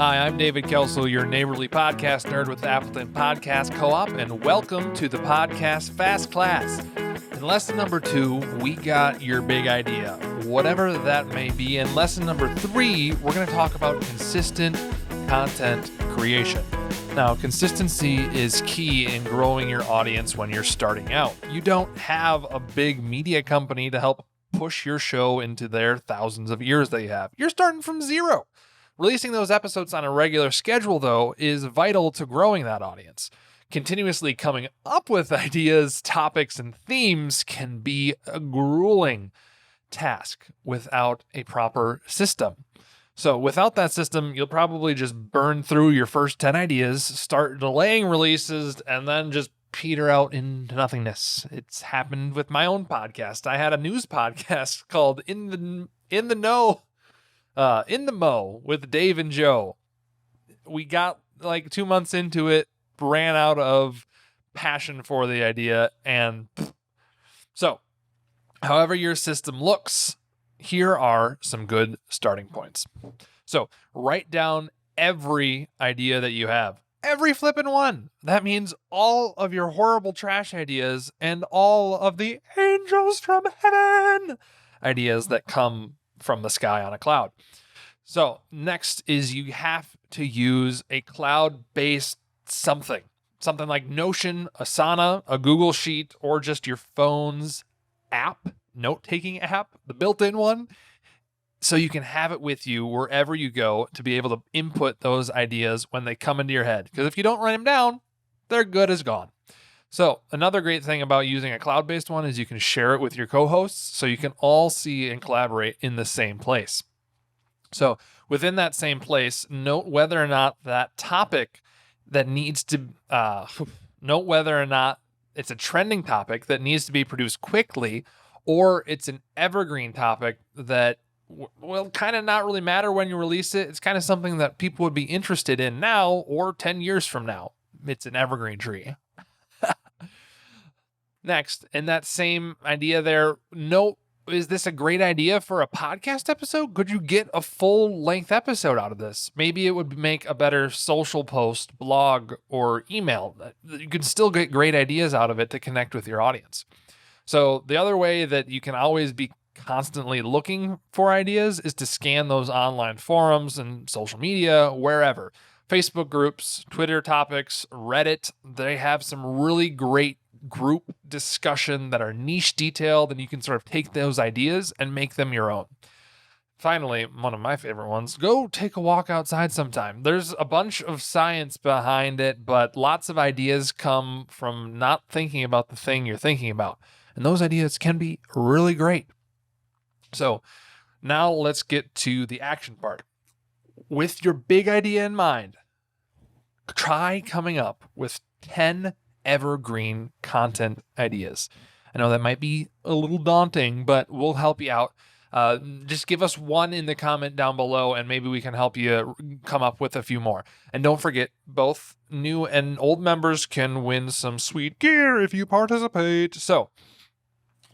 Hi, I'm David Kelsel, your neighborly podcast nerd with the Appleton Podcast Co-op, and welcome to the podcast Fast Class. In lesson number 2, we got your big idea, whatever that may be. In lesson number 3, we're going to talk about consistent content creation. Now, consistency is key in growing your audience when you're starting out. You don't have a big media company to help push your show into their thousands of ears they have. You're starting from zero. Releasing those episodes on a regular schedule, though, is vital to growing that audience. Continuously coming up with ideas, topics, and themes can be a grueling task without a proper system. So without that system, you'll probably just burn through your first 10 ideas, start delaying releases, and then just peter out into nothingness. It's happened with my own podcast. I had a news podcast called In the Mo with Dave and Joe. We got like 2 months into it, ran out of passion for the idea, and so however your system looks, here are some good starting points. So write down every idea that you have. Every flippin' one. That means all of your horrible trash ideas and all of the angels from heaven ideas that come from the sky on a cloud. So next is you have to use a cloud-based something like Notion, Asana, a Google Sheet, or just your phone's app, note-taking app, the built-in one, so you can have it with you wherever you go to be able to input those ideas when they come into your head. Because if you don't write them down, they're good as gone. So another great thing about using a cloud-based one is you can share it with your co-hosts so you can all see and collaborate in the same place. So within that same place, note whether or not that topic that needs to, note whether or not it's a trending topic that needs to be produced quickly, or it's an evergreen topic that will kind of not really matter when you release it. It's kind of something that people would be interested in now or 10 years from now. It's an evergreen tree. Next, in that same idea there, note, is this a great idea for a podcast episode? Could you get a full-length episode out of this? Maybe it would make a better social post, blog, or email. You can still get great ideas out of it to connect with your audience. So the other way that you can always be constantly looking for ideas is to scan those online forums and social media, wherever. Facebook groups, Twitter topics, Reddit, they have some really great group discussion that are niche detailed, and you can sort of take those ideas and make them your own. Finally, one of my favorite ones, go take a walk outside sometime. There's a bunch of science behind it, but lots of ideas come from not thinking about the thing you're thinking about. And those ideas can be really great. So now let's get to the action part. With your big idea in mind, try coming up with 10 evergreen content ideas. I know that might be a little daunting, but we'll help you out. Just give us one in the comment down below, and maybe we can help you come up with a few more. And don't forget, both new and old members can win some sweet gear if you participate. So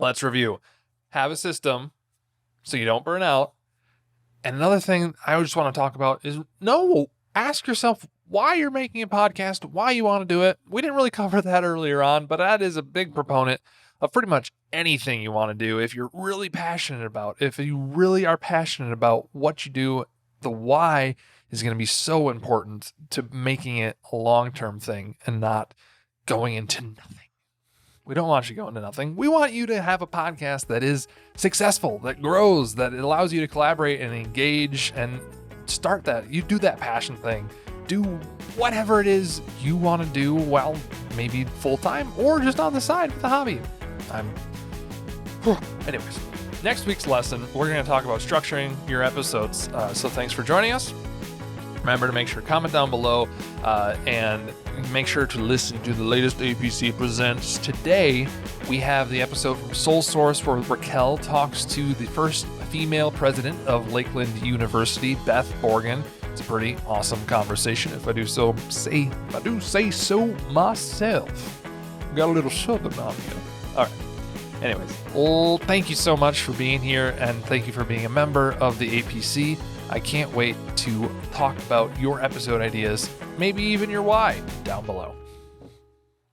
let's review. Have a system so you don't burn out. And another thing I just want to talk about is ask yourself why you're making a podcast, why you want to do it. We didn't really cover that earlier on, but that is a big proponent of pretty much anything you want to do. If you're really passionate about, if you really are passionate about what you do, the why is going to be so important to making it a long-term thing and not going into nothing. We don't want you going to nothing. We want you to have a podcast that is successful, that grows, that allows you to collaborate and engage and start that. You do that passion thing. Do whatever it is you want to do, well, maybe full-time or just on the side with a hobby. Anyways, next week's lesson, we're going to talk about structuring your episodes. So thanks for joining us. Remember to make sure to comment down below and make sure to listen to the latest APC Presents. Today, we have the episode from Soul Source where Raquel talks to the first female president of Lakeland University, Beth Borgen. It's a pretty awesome conversation, if I do say so myself. Got a little southern on you. All right. Anyways, well, thank you so much for being here, and thank you for being a member of the APC. I can't wait to talk about your episode ideas, maybe even your why, down below.